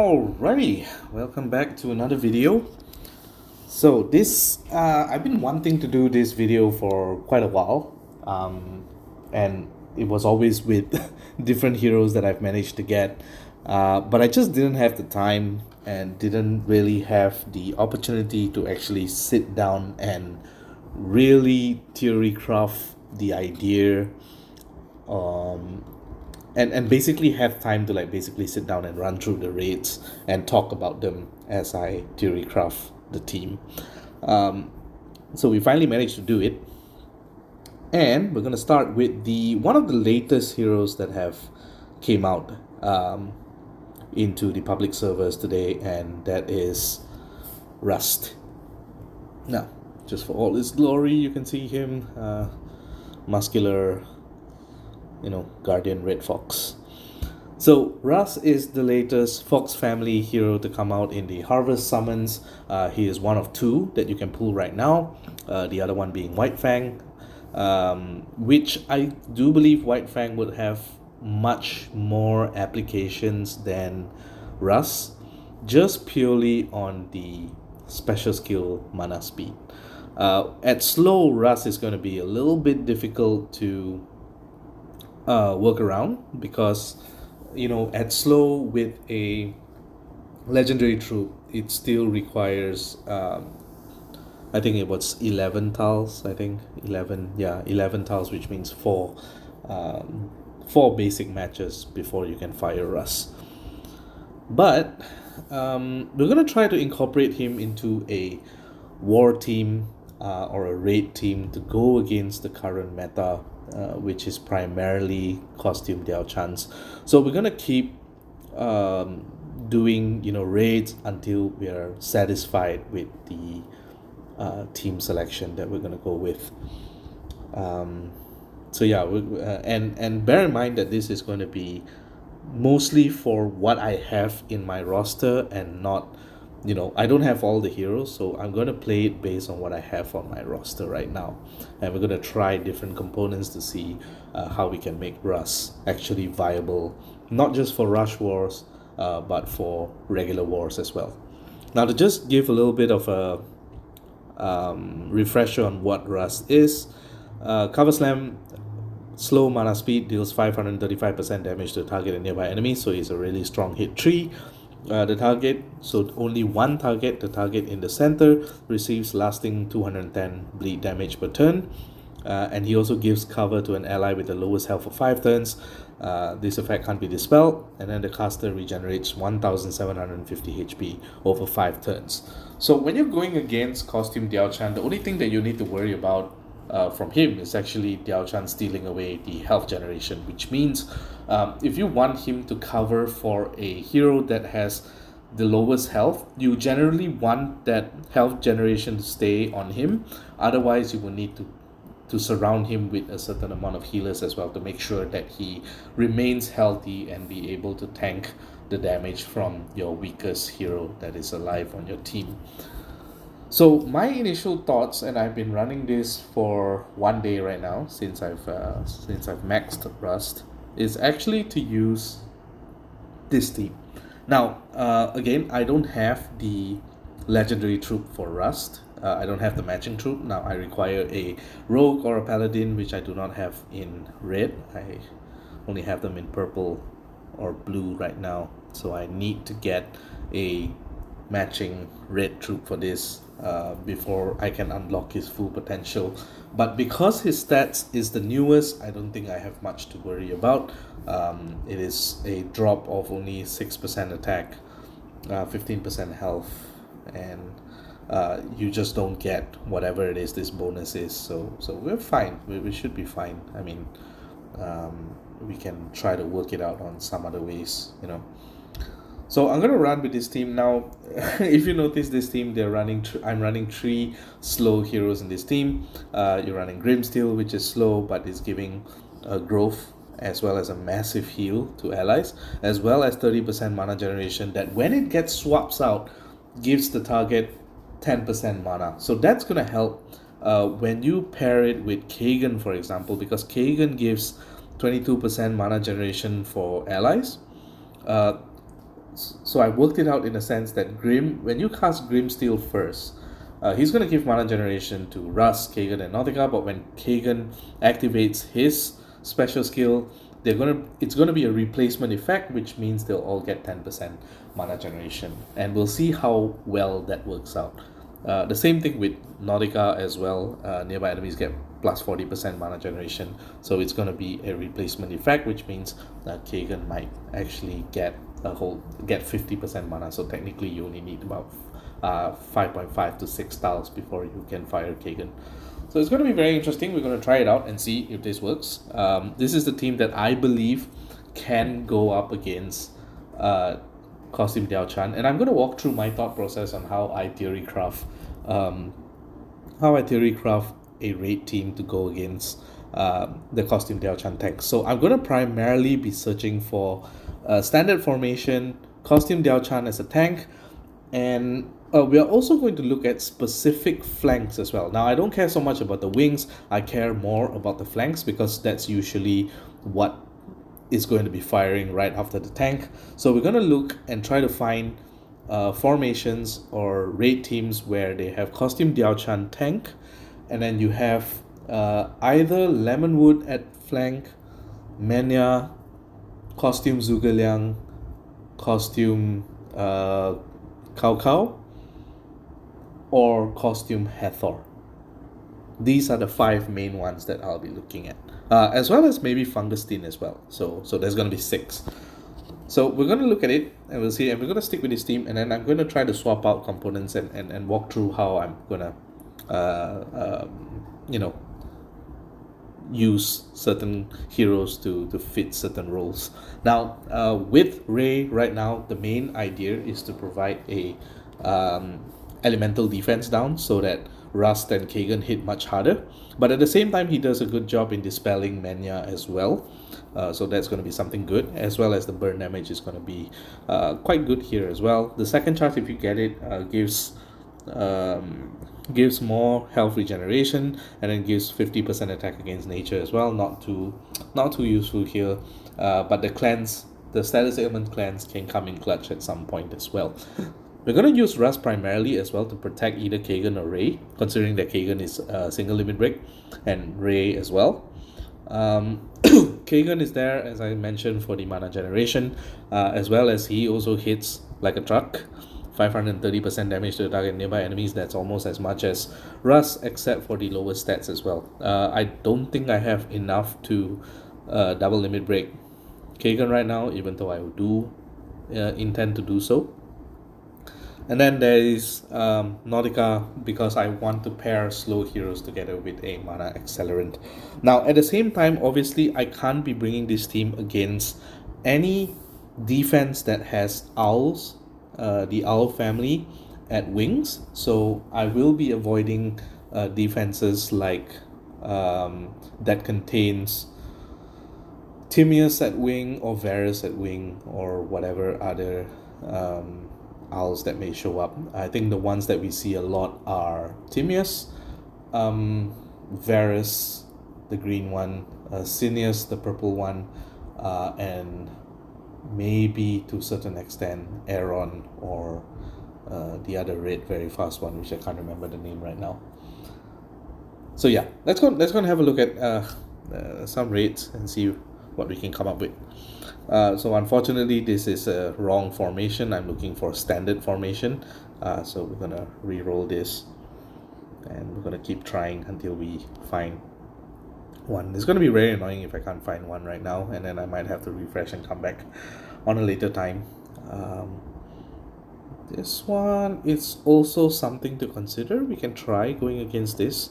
Alrighty, welcome back to another video. So this, I've been wanting to do this video for quite a while, and it was always with different heroes that I've managed to get, but I just didn't have the time and didn't really have the opportunity to actually sit down and really theorycraft the idea, and basically have time to like basically sit down and run through the raids and talk about them as I theorycraft the team. So we finally managed to do it, and we're gonna start with the one of the latest heroes that have came out into the public servers today, and that is Rust. Now, just for all his glory, you can see him, muscular, Guardian Red Fox. So Rust is the latest Fox family hero to come out in the Harvest Summons. He is one of two that you can pull right now, the other one being White Fang, which I do believe White Fang would have much more applications than Rust, just purely on the special skill mana speed. At slow, Rust is going to be a little bit difficult to work around because at slow with a legendary troop it still requires I think it was 11 tiles. I think 11 tiles, which means four basic matches before you can fire Rust. But we're gonna try to incorporate him into a war team or a raid team to go against the current meta, which is primarily costume Dachan. So we're gonna keep doing raids until we are satisfied with the team selection that we're gonna go with. So yeah, and bear in mind that this is going to be mostly for what I have in my roster and not. I don't have all the heroes, so I'm going to play it based on what I have on my roster right now. And we're going to try different components to see how we can make Rust actually viable, not just for Rush Wars, but for regular wars as well. Now, to just give a little bit of a refresher on what Rust is, Cover Slam, slow mana speed, deals 535% damage to target and nearby enemies, so it's a really strong hit tree. The target, so only one target, the target in the center, receives lasting 210 bleed damage per turn, and he also gives cover to an ally with the lowest health for 5 turns. This effect can't be dispelled, and then the caster regenerates 1750 HP over 5 turns. So when you're going against Costume Dachan, the only thing that you need to worry about from him is actually Dachan stealing away the health generation, which means if you want him to cover for a hero that has the lowest health, you generally want that health generation to stay on him. Otherwise, you will need to surround him with a certain amount of healers as well to make sure that he remains healthy and be able to tank the damage from your weakest hero that is alive on your team. So my initial thoughts, and I've been running this for 1 day right now since I've maxed Rust, is actually to use this team. Now, again, I don't have the legendary troop for Rust. I don't have the matching troop. Now I require a rogue or a paladin, which I do not have in red. I only have them in purple or blue right now. So I need to get a matching red troop for this before I can unlock his full potential. But because his stats is the newest, I don't think I have much to worry about. It is a drop of only 6% attack, 15% health, and you just don't get whatever it is this bonus is. So we're fine. We should be fine. I mean, we can try to work it out on some other ways, So I'm gonna run with this team now. If you notice this team, I'm running 3 slow heroes in this team. You're running Grimsteel, which is slow but is giving growth as well as a massive heal to allies, as well as 30% mana generation that when it gets swaps out gives the target 10% mana. So that's gonna help when you pair it with Kagan, for example, because Kagan gives 22% mana generation for allies. So I worked it out in a sense that Grim, when you cast Grim Steel first, he's going to give mana generation to Russ, Kagan, and Nautica. But when Kagan activates his special skill, it's gonna be a replacement effect, which means they'll all get 10% mana generation, and we'll see how well that works out. The same thing with Nautica as well. Nearby enemies get plus 40% mana generation, so it's going to be a replacement effect, which means that Kagan might actually get 50% mana. So technically, you only need about 5.5 to 6 tiles before you can fire Kagan. So it's going to be very interesting. We're going to try it out and see if this works. This is the team that I believe can go up against Costume Dachan, and I'm going to walk through my thought process on how I theorycraft a raid team to go against the Costume Dachan tank. So I'm going to primarily be searching for standard formation, Costume Dachan as a tank, and we are also going to look at specific flanks as well. Now, I don't care so much about the wings. I care more about the flanks because that's usually what is going to be firing right after the tank. So we're going to look and try to find formations or raid teams where they have Costume Dachan tank, and then you have either Lemonwood at flank, Menya, Costume Zhuge Costume Cao Cao, or Costume Hathor. These are the 5 main ones that I'll be looking at, as well as maybe Fungustin as well. So there's going to be 6. So we're going to look at it and we'll see, and we're going to stick with this team, and then I'm going to try to swap out components and walk through how I'm going to, use certain heroes to fit certain roles. Now, with Ray right now, the main idea is to provide a elemental defense down so that Rust and Kagan hit much harder, but at the same time he does a good job in dispelling Menya as well, so that's going to be something good, as well as the burn damage is going to be quite good here as well. The second charge, if you get it, gives more health regeneration, and then gives 50% attack against nature as well. Not too useful here, but the status ailment cleanse can come in clutch at some point as well. We're going to use Rust primarily as well to protect either Kagan or Ray, considering that Kagan is single limit break, and Ray as well. Kagan is there, as I mentioned, for the mana generation, as well as he also hits like a truck. 530% damage to the target nearby enemies. That's almost as much as Rust, except for the lower stats as well. I don't think I have enough to double limit break Kagan right now, even though I do intend to do so. And then there is Nautica, because I want to pair slow heroes together with a mana accelerant. Now, at the same time, obviously, I can't be bringing this team against any defense that has owls, the owl family at wings. So I will be avoiding defenses like that contains Timaeus at wing or Varus at wing or whatever other owls that may show up. I think the ones that we see a lot are Timaeus, Varus, the green one, Cineas, the purple one, and maybe to a certain extent Aaron or the other red very fast one, which I can't remember the name right now. So yeah, let's go and have a look at some raids and see what we can come up with. So unfortunately, this is a wrong formation. I'm looking for standard formation. So we're gonna re-roll this, and we're gonna keep trying until we find one. It's gonna be very annoying if I can't find one right now, and then I might have to refresh and come back on a later time. This one is also something to consider. We can try going against this.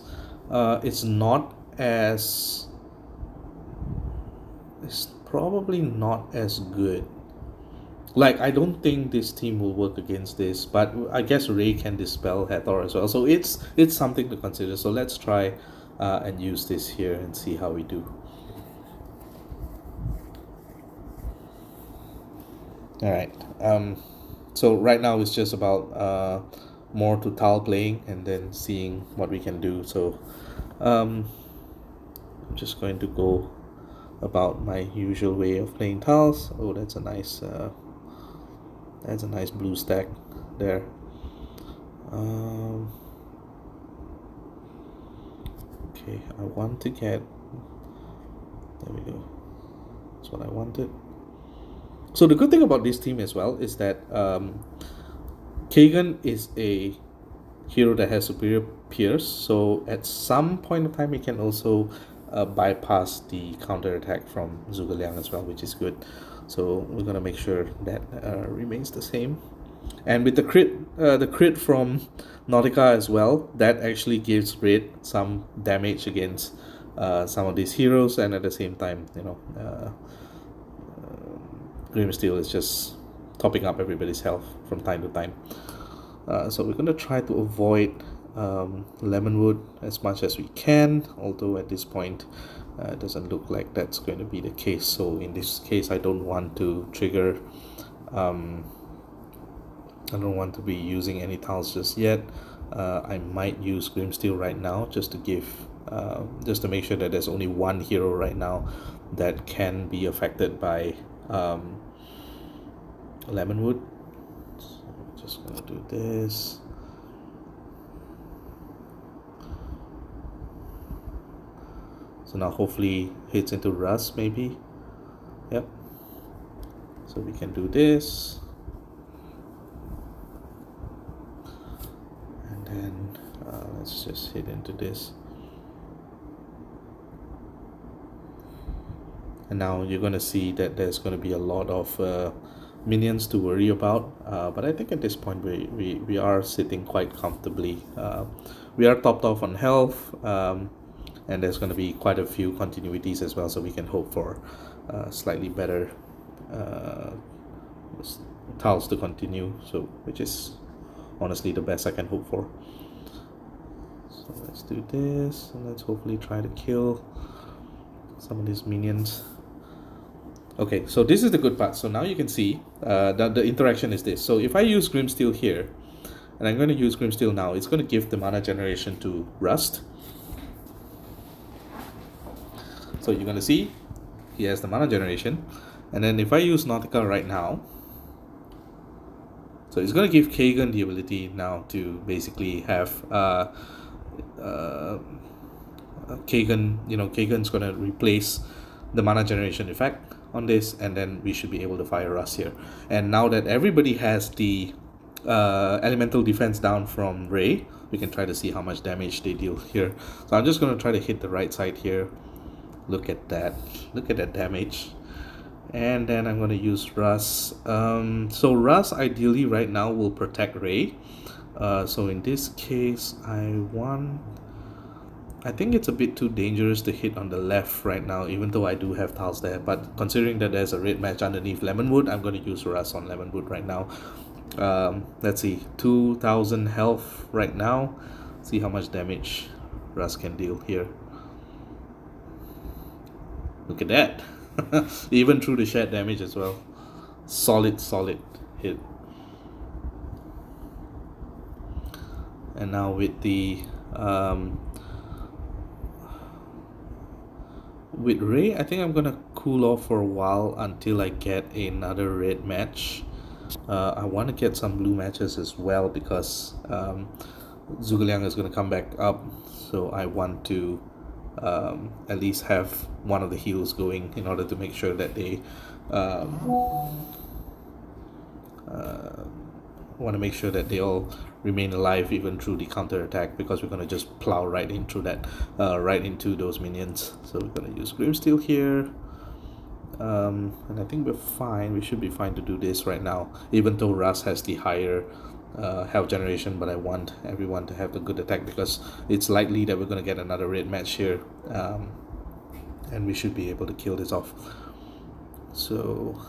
It's probably not as good. Like, I don't think this team will work against this, but I guess Ray can dispel Hathor as well, so it's something to consider. So let's try and use this here and see how we do. Alright, so right now it's just about more to tile playing and then seeing what we can do. So I'm just going to go about my usual way of playing tiles. Oh, that's a nice That's a nice blue stack there. Okay, I want to get, there we go, that's what I wanted. So the good thing about this team as well is that Kagan is a hero that has superior pierce, so at some point of time he can also bypass the counter attack from Zhuge Liang as well, which is good. So we're gonna make sure that remains the same. And with the crit from Nautica as well, that actually gives Red some damage against some of these heroes, and at the same time, Grimsteel is just topping up everybody's health from time to time. So we're going to try to avoid Lemonwood as much as we can, although at this point it doesn't look like that's going to be the case. So in this case, I don't want to trigger, I don't want to be using any tiles just yet. I might use Grimsteel right now just to give, just to make sure that there's only one hero right now that can be affected by Lemonwood. So I'm just gonna do this. So now hopefully hits into Rust maybe. Yep. So we can do this. And then let's just hit into this. And now you're going to see that there's going to be a lot of minions to worry about, but I think at this point we are sitting quite comfortably. We are topped off on health, and there's going to be quite a few continuities as well, so we can hope for slightly better tiles to continue, so which is honestly the best I can hope for. So let's do this, and let's hopefully try to kill some of these minions. Okay, so this is the good part. So now you can see that the interaction is this. So if I use Grimsteel here, and I'm going to use Grimsteel now, it's going to give the mana generation to Rust. So you're going to see he has the mana generation. And then if I use Nautica right now, so it's going to give Kagan the ability now to basically have Kagan, Kagan's going to replace the mana generation effect on this, and then we should be able to fire Rust here. And now that everybody has the elemental defense down from Ray, we can try to see how much damage they deal here. So I'm just going to try to hit the right side here. Look at that damage. And then I'm going to use Rust. So Rust ideally right now will protect Ray. So in this case, I think it's a bit too dangerous to hit on the left right now, even though I do have tiles there. But considering that there's a red match underneath Lemonwood, I'm going to use Rust on Lemonwood right now. Let's see, 2000 health right now. See how much damage Rust can deal here. Look at that. Even through the shared damage as well. Solid hit. And now with the with Ray, I think I'm gonna cool off for a while until I get another red match. I want to get some blue matches as well, because Zhuge Liang is gonna come back up, so I want to at least have one of the heals going in order to make sure that they want to make sure that they all remain alive even through the counter attack, because we're going to just plow right into that, right into those minions. So we're going to use Grimsteel here, and I think we're fine. We should be fine to do this right now, even though Rust has the higher health generation, but I want everyone to have the good attack, because it's likely that we're going to get another red match here, and we should be able to kill this off. So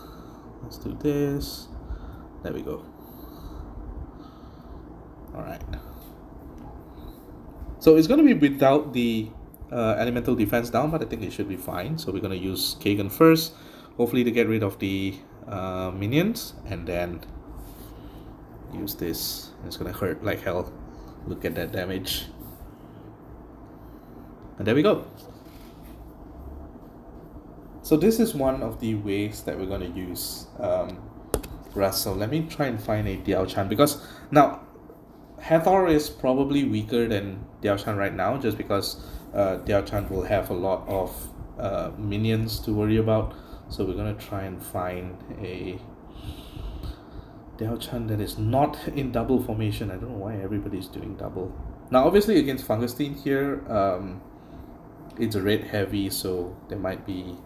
let's do this. There we go. Alright, so it's going to be without the elemental defense down, but I think it should be fine. So we're going to use Kagan first, hopefully to get rid of the minions, and then use this. It's going to hurt like hell. Look at that damage. And there we go. So this is one of the ways that we're going to use Rust. So let me try and find a Dachan, because now Hathor is probably weaker than Dachan right now, just because Dachan will have a lot of minions to worry about. So we're gonna try and find a Dachan that is not in double formation. I don't know why everybody's doing double. Now obviously against Fungustine here, it's a red heavy, so there might be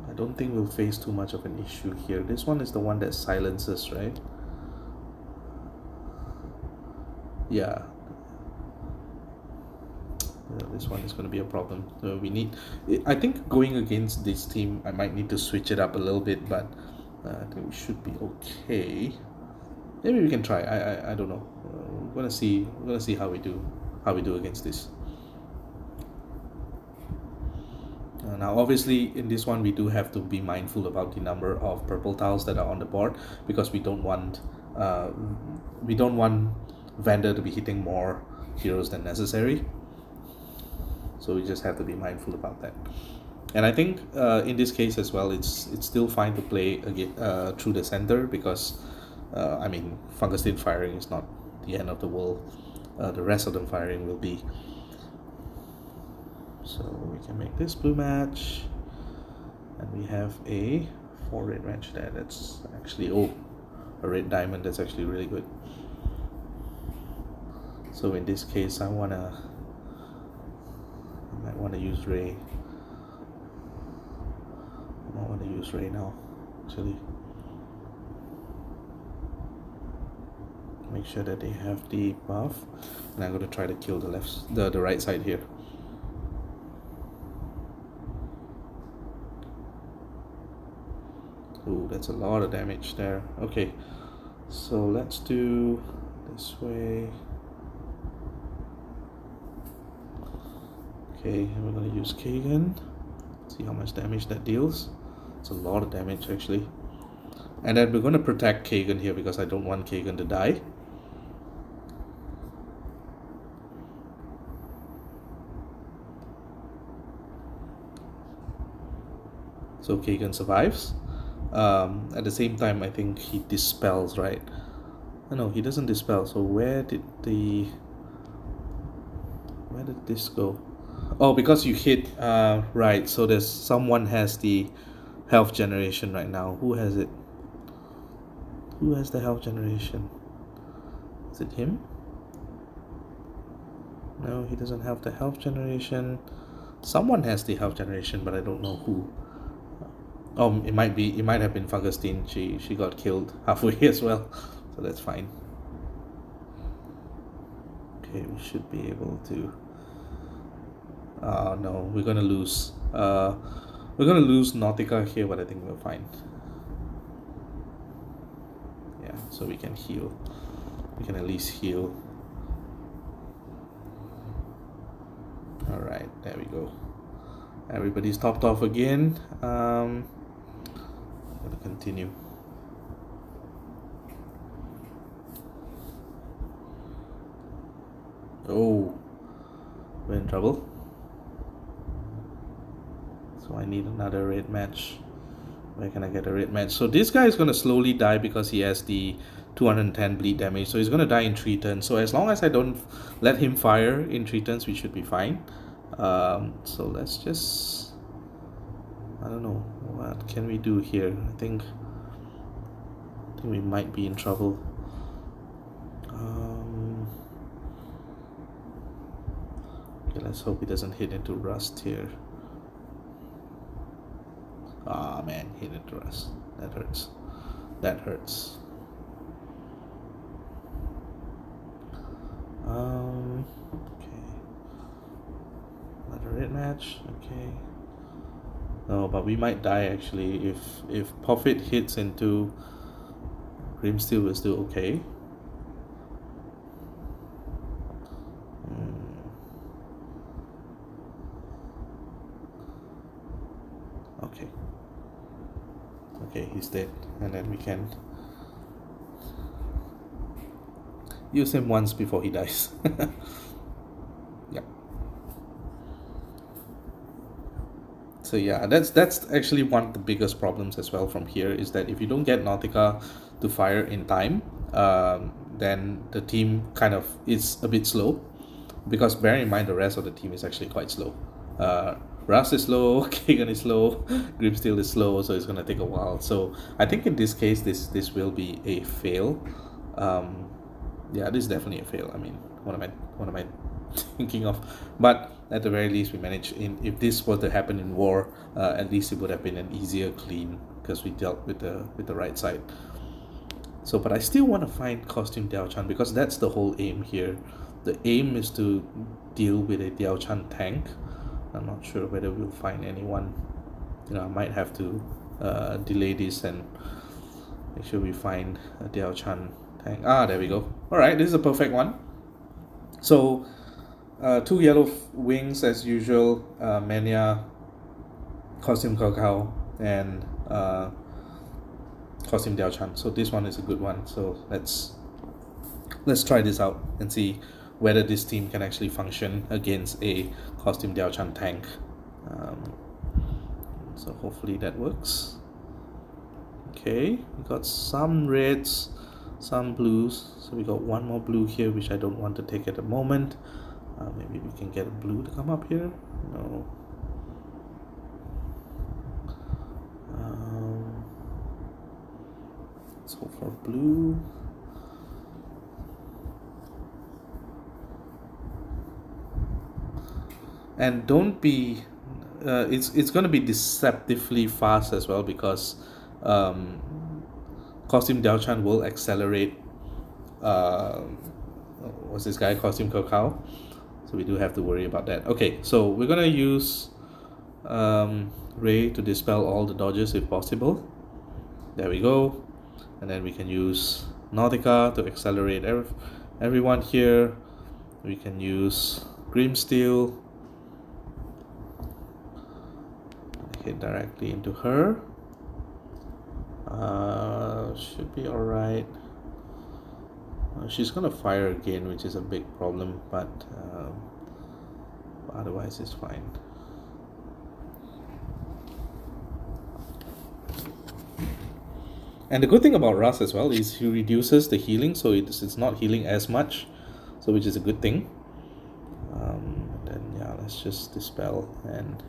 I don't think we'll face too much of an issue here. This one is the one that silences, right? Yeah. This one is going to be a problem. So we need, I think going against this team, I might need to switch it up a little bit, but I think we should be okay. Maybe we can try. I don't know. We're gonna see how we do against this. Now obviously in this one we do have to be mindful about the number of purple tiles that are on the board, because we don't want Vander to be hitting more heroes than necessary. So we just have to be mindful about that. And I think in this case as well, it's still fine to play again through the center, because I mean, Fungustine firing is not the end of the world. The rest of them firing will be. So we can make this blue match, and we have a 4 red match there. That's actually, oh, a red diamond. That's actually really good. So in this case, I might wanna use Ray. I want to use Ray now, actually. Make sure that they have the buff, and I'm going to try to kill the right side here. Ooh, that's a lot of damage there. Okay, so let's do this way. Okay, and we're going to use Kagan. See how much damage that deals. It's a lot of damage actually. And then we're going to protect Kagan here, because I don't want Kagan to die. So Kagan survives. At the same time, I think he dispels, right? No, he doesn't dispel. So where did this go? Oh, because you hit, right. So there's someone has the health generation right now. Who has it? Who has the health generation? Is it him? No, he doesn't have the health generation. Someone has the health generation, but I don't know who. Oh, it might have been Fungustine. She got killed halfway as well, so that's fine. Okay, we should be able to. No, we're gonna lose. We're gonna lose Nautica here, but I think we're fine. Yeah, so we can heal. We can at least heal. All right, there we go. Everybody's topped off again. I'm gonna continue. Oh, we're in trouble. So I need another red match. Where can I get a red match? So this guy is going to slowly die because he has the 210 bleed damage. So he's going to die in 3 turns. So as long as I don't let him fire in 3 turns, we should be fine. So let's just... I don't know. What can we do here? I think we might be in trouble. Okay, let's hope he doesn't hit into Rust here. Ah, man, hit into Rust. That hurts. That hurts. Okay. Another red match. Okay. No, but we might die actually. If Puffit hits into Grimsteel, we're still okay. Okay. Okay, he's dead, and then we can use him once before he dies. Yeah. So yeah, that's actually one of the biggest problems as well from here, is that if you don't get Nautica to fire in time, then the team kind of is a bit slow, because bear in mind the rest of the team is actually quite slow. Russ is slow, Kagan is slow, Gripsteel is slow, so it's gonna take a while. So I think in this case, this will be a fail. Um, yeah, this is definitely a fail. I mean, what am I thinking of? But at the very least, we managed. In if this were to happen in war, at least it would have been an easier clean, because we dealt with the right side. So, but I still want to find costume Dachan, because that's the whole aim here. The aim is to deal with a Dachan tank. I'm not sure whether we'll find anyone. I might have to delay this and make sure we find a Dachan tank. There we go. All right, this is a perfect one. So, two yellow wings as usual. Mania, costume Kakao, and costume Dachan. So this one is a good one. So let's try this out and see whether this team can actually function against a costume Dachan tank. So hopefully that works. Okay, we got some reds, some blues. So we got one more blue here, which I don't want to take at the moment. Maybe we can get a blue to come up here. No. Let's hope for blue. And don't be it's going to be deceptively fast as well, because costume Dachan will accelerate what's this guy, costume Kakao, so we do have to worry about that. Okay, so we're going to use Ray to dispel all the dodges if possible. There we go. And then we can use Nautica to accelerate everyone here. We can use Grimsteel, hit directly into her. Should be alright. She's gonna fire again, which is a big problem, but otherwise it's fine. And the good thing about Russ as well is he reduces the healing, so it's not healing as much, so which is a good thing. Then yeah, let's just dispel and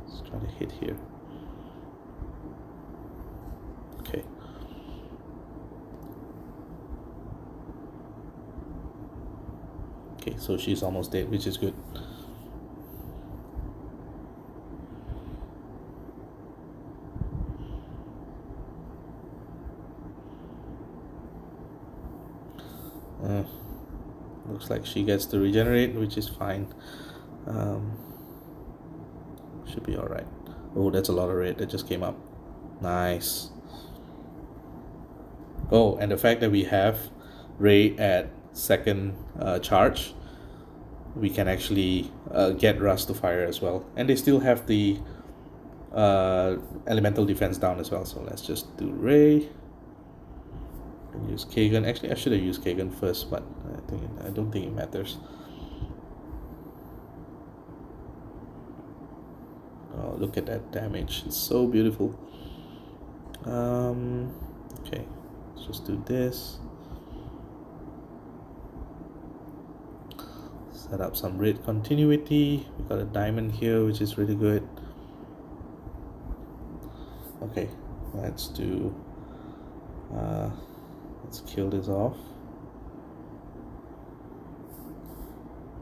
let's try to hit here. Okay. Okay, so she's almost dead, which is good. Looks like she gets to regenerate, which is fine. Should be alright. Oh, that's a lot of red that just came up. Nice. Oh, and the fact that we have Ray at second charge, we can actually get Russ to fire as well. And they still have the elemental defense down as well. So let's just do Ray. And use Kagan. Actually, I should have used Kagan first, but I don't think it matters. Oh, look at that damage! It's so beautiful. Okay, let's just do this. Set up some red continuity. We got a diamond here, which is really good. Okay, let's do. Let's kill this off.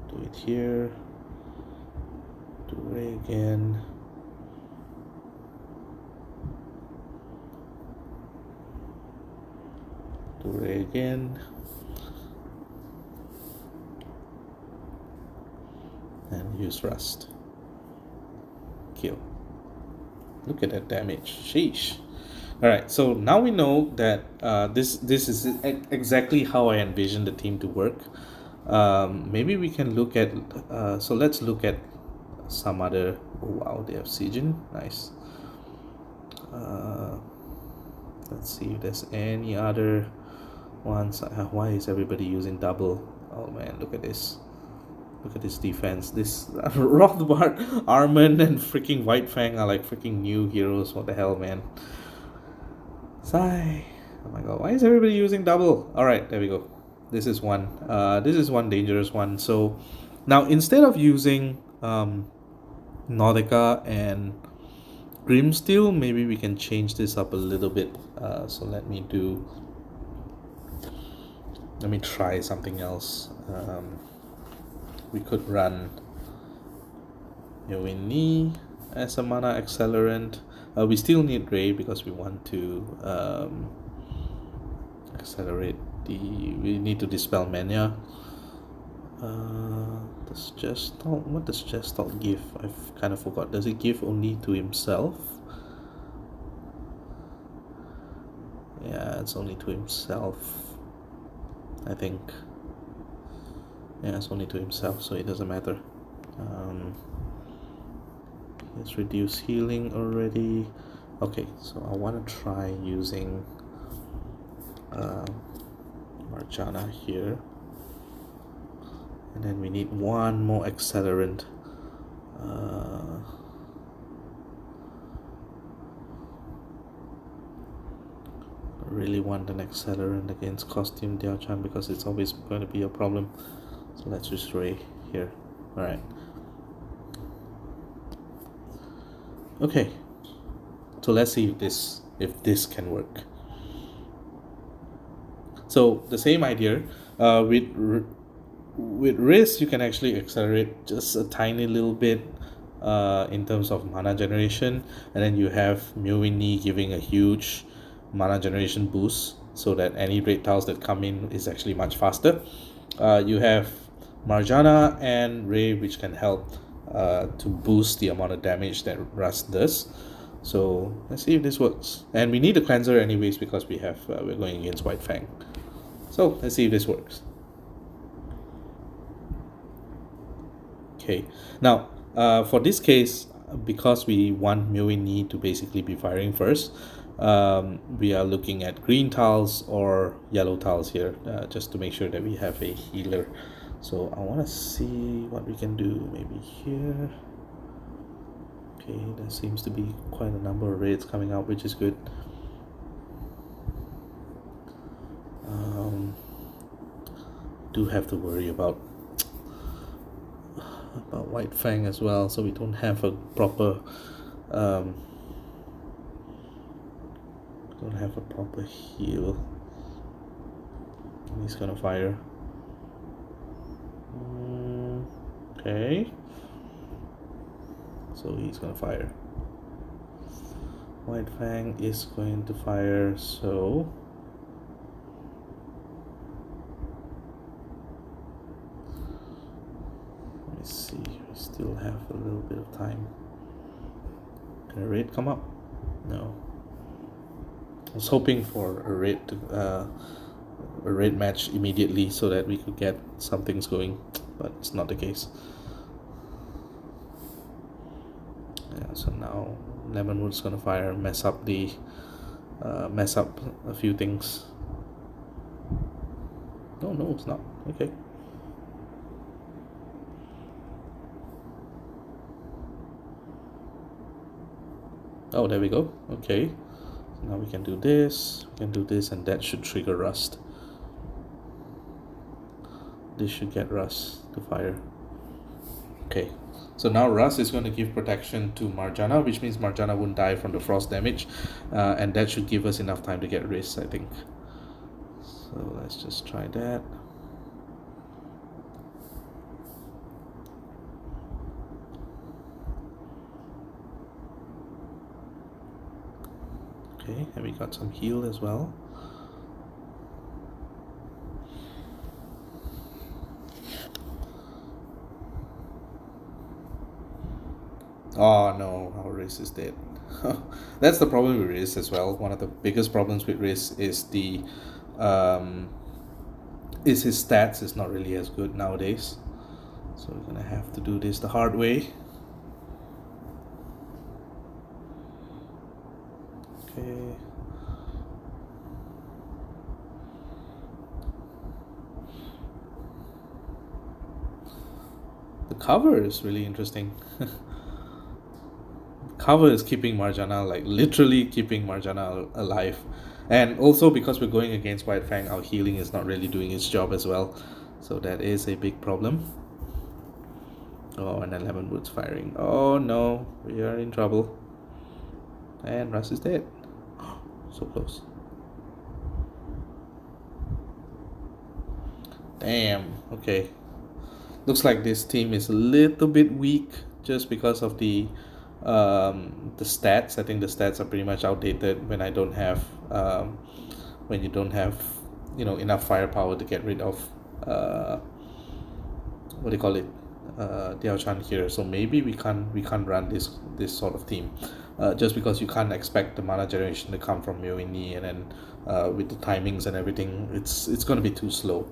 Do it here. Do Ray again. Do Ray again. And use Rust. Kill. Look at that damage. Sheesh. Alright, so now we know that this is exactly how I envision the team to work. Maybe we can look at, so let's look at some other, oh wow, they have Siegen, nice. Let's see if there's any other ones. Why is everybody using double? Oh man, look at this. Look at this defense. This Rothbard, Armand, and freaking White Fang are like freaking new heroes. What the hell, man? Sigh. Oh my god, why is everybody using double? Alright, there we go. This is one. This is one dangerous one. So now instead of using Nordica and Grimsteel, maybe we can change this up a little bit. So let me try something else. We could run Yowini as a mana accelerant. We still need Ray because we want to accelerate we need to dispel mania. Does Gestalt, what does Gestalt give? I've kind of forgot. Does it give only to himself? Yeah, it's only to himself, I think. Yeah, it's only to himself, so it doesn't matter. Let's reduce healing already. Okay, so I want to try using Marjana here. And then we need one more accelerant. I really want an accelerant against costume Dachan because it's always going to be a problem. So let's just Ray here. Alright. Okay. So let's see if this can work. So the same idea. With Riz, you can actually accelerate just a tiny little bit in terms of mana generation, and then you have Mewini giving a huge mana generation boost so that any raid tiles that come in is actually much faster. You have Marjana and Ray, which can help to boost the amount of damage that Rust does. So let's see if this works. And we need a cleanser anyways because we're going against White Fang. So let's see if this works. Okay, now for this case, because we want Mewini to basically be firing first, we are looking at green tiles or yellow tiles here, just to make sure that we have a healer. So I want to see what we can do. Maybe here. Okay, there seems to be quite a number of raids coming out, which is good. Do have to worry about White Fang as well, so we don't have a proper heal. He's gonna fire. Okay, so he's gonna fire. White Fang is going to fire, so let me see, we still have a little bit of time. Can a raid come up? No. I was hoping for a raid match immediately so that we could get some things going, but it's not the case. Yeah, so now Lemonwood's gonna fire, mess up a few things. No, it's not. Okay. Oh, there we go. Okay. So now we can do this, and that should trigger Rust. This should get Rust to fire. Okay. So now Rust is going to give protection to Marjana, which means Marjana won't die from the frost damage. And that should give us enough time to get Riz, I think. So let's just try that. Okay, and we got some heal as well. Oh no, our Riz is dead. That's the problem with Riz as well. One of the biggest problems with Riz is his stats is not really as good nowadays. So we're gonna have to do this the hard way. Okay. The cover is really interesting. Cover is keeping Marjana, like literally keeping Marjana alive. And also because we're going against White Fang, our healing is not really doing its job as well. So that is a big problem. Oh, and then Lemonwood's firing. Oh no, we are in trouble. And Russ is dead. So close. Damn, okay. Looks like this team is a little bit weak just because of the stats. I think the stats are pretty much outdated when I don't have when you don't have enough firepower to get rid of what do you call it, Dachan here. So maybe we can't run this sort of team, just because you can't expect the mana generation to come from Myoini, and then with the timings and everything, it's gonna be too slow.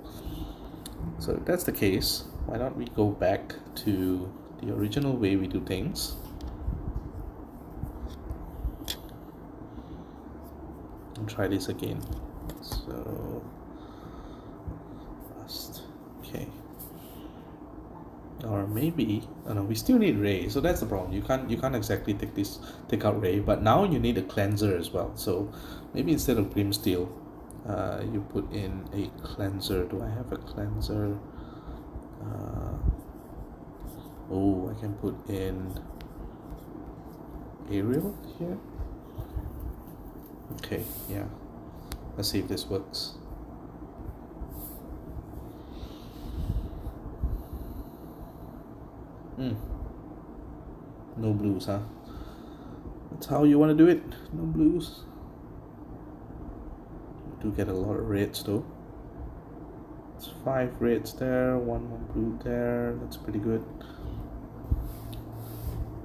So if that's the case, why don't we go back to the original way we do things. And try this again. So last, okay. Or maybe, oh no, we still need Ray, so that's the problem. You can't exactly take out Ray, but now you need a cleanser as well. So maybe instead of Grimsteel, you put in a cleanser. Do I have a cleanser? Oh, I can put in Aerial here. Okay, yeah. Let's see if this works. No blues, huh? That's how you want to do it. No blues. You do get a lot of reds though. It's 5 reds there, 1 more blue there. That's pretty good.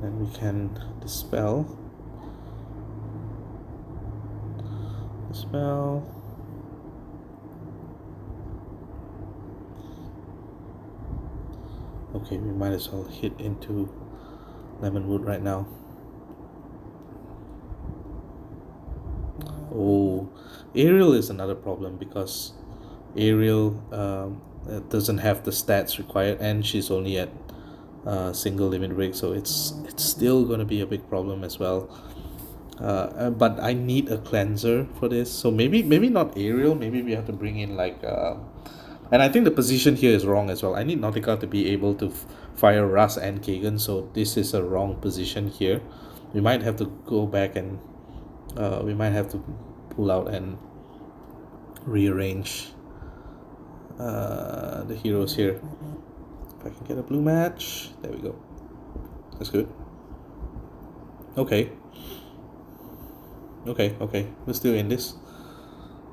Then we can dispel. Okay, we might as well hit into Lemonwood right now. Oh, Aerial is another problem because Aerial doesn't have the stats required, and she's only at single limit break, so it's still gonna be a big problem as well. But I need a cleanser for this, so maybe not Aerial. Maybe we have to bring in like and I think the position here is wrong as well. I need Nautica to be able to fire Russ and Kagan, so this is a wrong position here. We might have to go back and we might have to pull out and rearrange the heroes here. If I can get a blue match, there we go. That's good. Okay, we're still in this.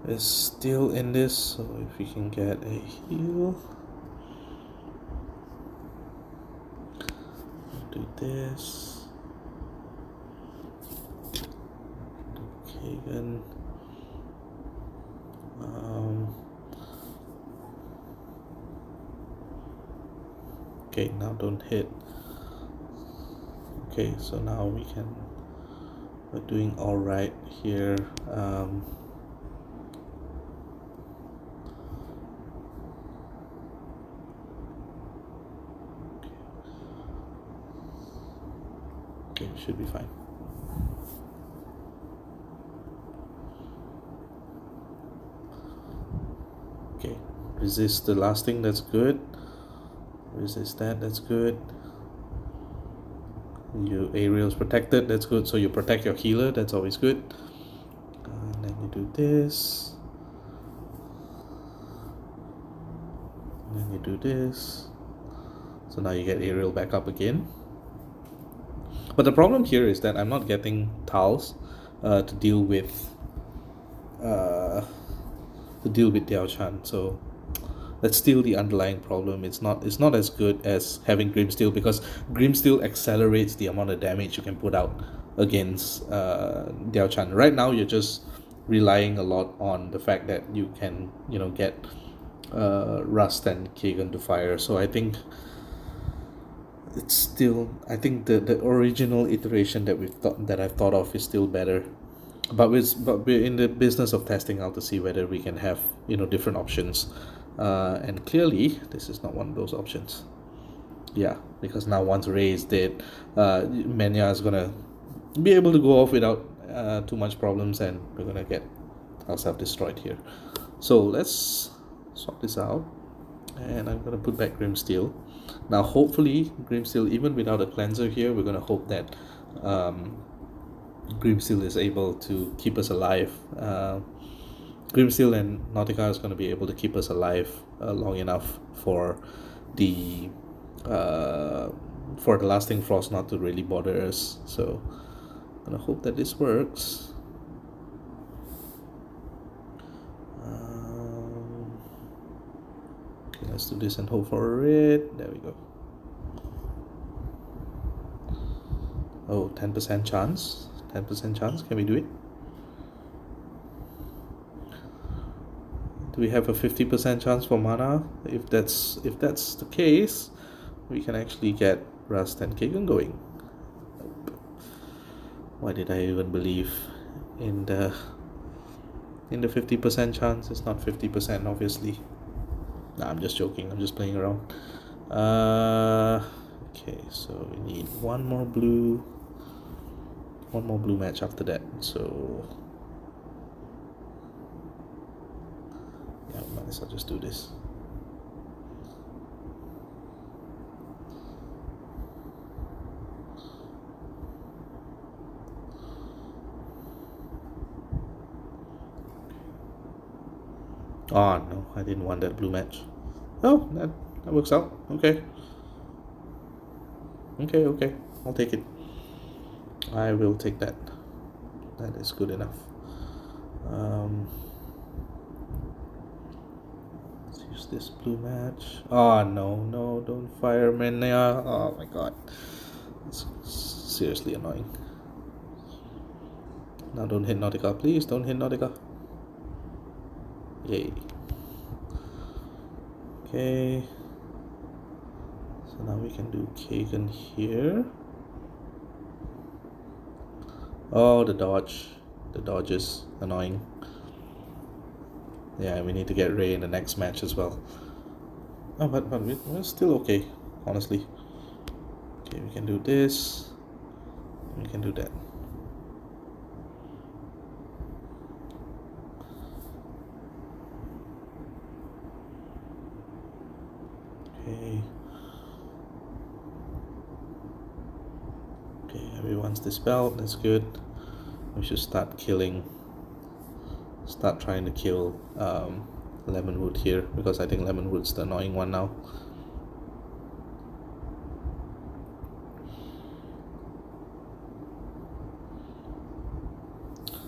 So if we can get a heal, do this. Okay, then okay, now don't hit. Okay, so now we're doing all right here. Okay, should be fine. Okay, resist the last thing, that's good. Resist that's good. Your Aerial's protected, that's good. So you protect your healer, that's always good. And then you do this. And then you do this. So now you get Aerial back up again. But the problem here is that I'm not getting tiles to deal with Dachan. So that's still the underlying problem. It's not as good as having Grimsteel, because Grimsteel accelerates the amount of damage you can put out against Dachan. Right now you're just relying a lot on the fact that you can get Rust and Kagan to fire. So I think it's still, I think the original iteration that I've thought of is still better. But we're in the business of testing out to see whether we can have different options. And clearly this is not one of those options. Yeah, because now once Ray is dead, Menya is gonna be able to go off without too much problems, and we're gonna get ourselves destroyed here. So let's swap this out, and I'm gonna put back Grimsteel. Now hopefully Grimsteel, even without a cleanser here, we're gonna hope that Grimsteel is able to keep us alive. Grimsteel and Nautica is going to be able to keep us alive long enough for the lasting frost not to really bother us. So I'm gonna hope that this works. Okay, let's do this and hope for it. There we go. Oh, 10% chance. 10% chance. Can we do it? Do we have a 50% chance for mana? If that's the case, we can actually get Rust and Kagan going. Nope. Why did I even believe in the 50% chance? It's not 50%, obviously. Nah, I'm just joking. I'm just playing around. Okay, so we need one more blue match after that. So yeah, might as well just do this. Oh no, I didn't want that blue match. Oh, that works out. Okay. Okay. I'll take it. I will take that. That is good enough. Let's use this blue match. Oh no, don't fire Menya. Oh my god. It's seriously annoying. Now don't hit Nautica, please. Don't hit Nautica. Yay. Okay. So now we can do Kagan here. Oh, the dodge. The dodge is annoying. Yeah, we need to get Ray in the next match as well. Oh, but we're still okay, honestly. Okay, we can do this. We can do that. Okay, everyone's dispelled. That's good. We should start trying to kill Lemonwood here, because I think Lemonwood's the annoying one now.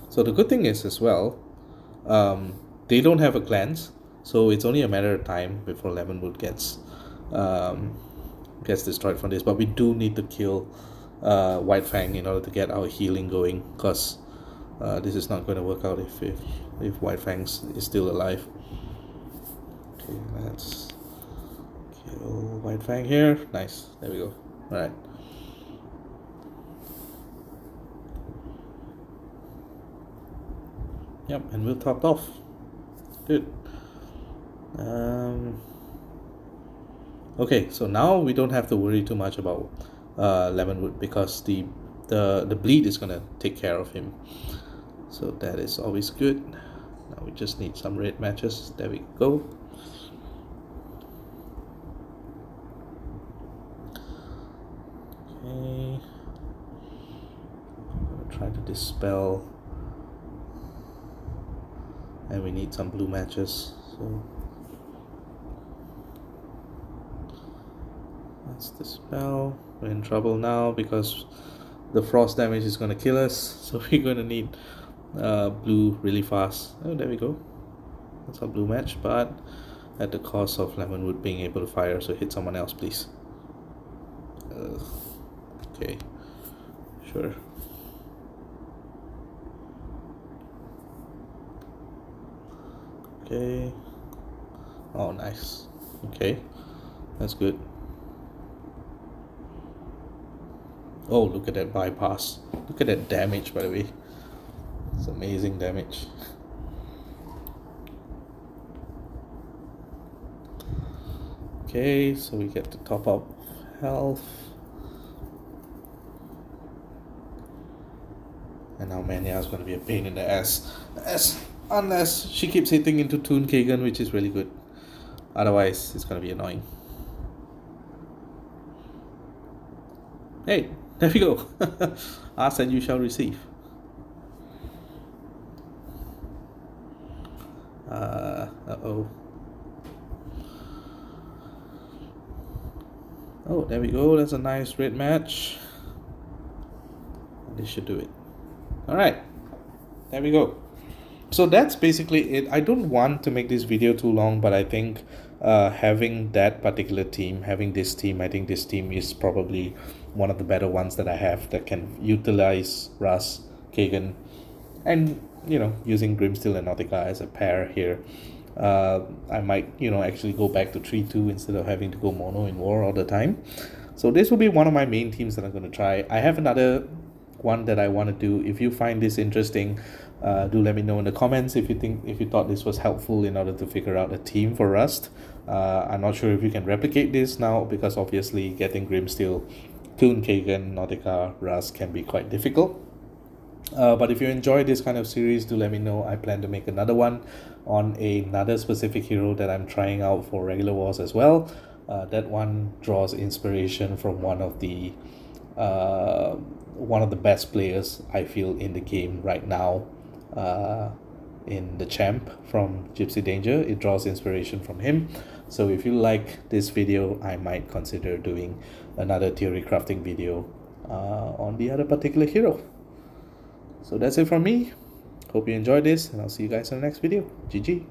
So the good thing is as well, they don't have a cleanse, so it's only a matter of time before Lemonwood gets destroyed from this. But we do need to kill White Fang in order to get our healing going, because this is not going to work out if White Fang is still alive. Okay, let's kill White Fang here. Nice, there we go. Alright. Yep, and we're topped off. Good. Okay, so now we don't have to worry too much about Lemonwood, because the bleed is gonna take care of him. So that is always good. Now we just need some red matches. There we go. Okay. I'm gonna try to dispel. And we need some blue matches. So let's dispel. We're in trouble now because the frost damage is going to kill us, so we're going to need blue really fast. Oh, there we go. That's our blue match, but at the cost of Lemonwood being able to fire. So hit someone else, please. Okay, sure. Okay. Oh, nice. Okay, that's good. Oh, look at that bypass. Look at that damage, by the way. It's amazing damage. Okay, so we get to top up health. And now Mania is going to be a pain in the ass. Unless she keeps hitting into Toon Kagan, which is really good. Otherwise, it's going to be annoying. Hey, there we go. Ask and you shall receive. Uh-oh. Oh, there we go. That's a nice red match. This should do it. Alright. There we go. So that's basically it. I don't want to make this video too long, but I think having that particular team, having this team, I think this team is probably one of the better ones that I have that can utilize Russ, Kagan, and using Grimsteel and Nautica as a pair here. I might actually go back to 3-2 instead of having to go mono in war all the time. So this will be one of my main teams that I'm going to try. I have another one that I want to do. If you find this interesting, do let me know in the comments if you thought this was helpful in order to figure out a team for Rust. I'm not sure if you can replicate this now, because obviously getting Grimsteel, Toon Kagan, Nautica, Rust can be quite difficult. But if you enjoy this kind of series, do let me know. I plan to make another one on another specific hero that I'm trying out for regular wars as well. That one draws inspiration from one of the best players I feel in the game right now, in the champ from Gypsy Danger. It draws inspiration from him. So if you like this video, I might consider doing another theory crafting video on the other particular hero. So that's it from me. Hope you enjoyed this, and I'll see you guys in the next video. GG.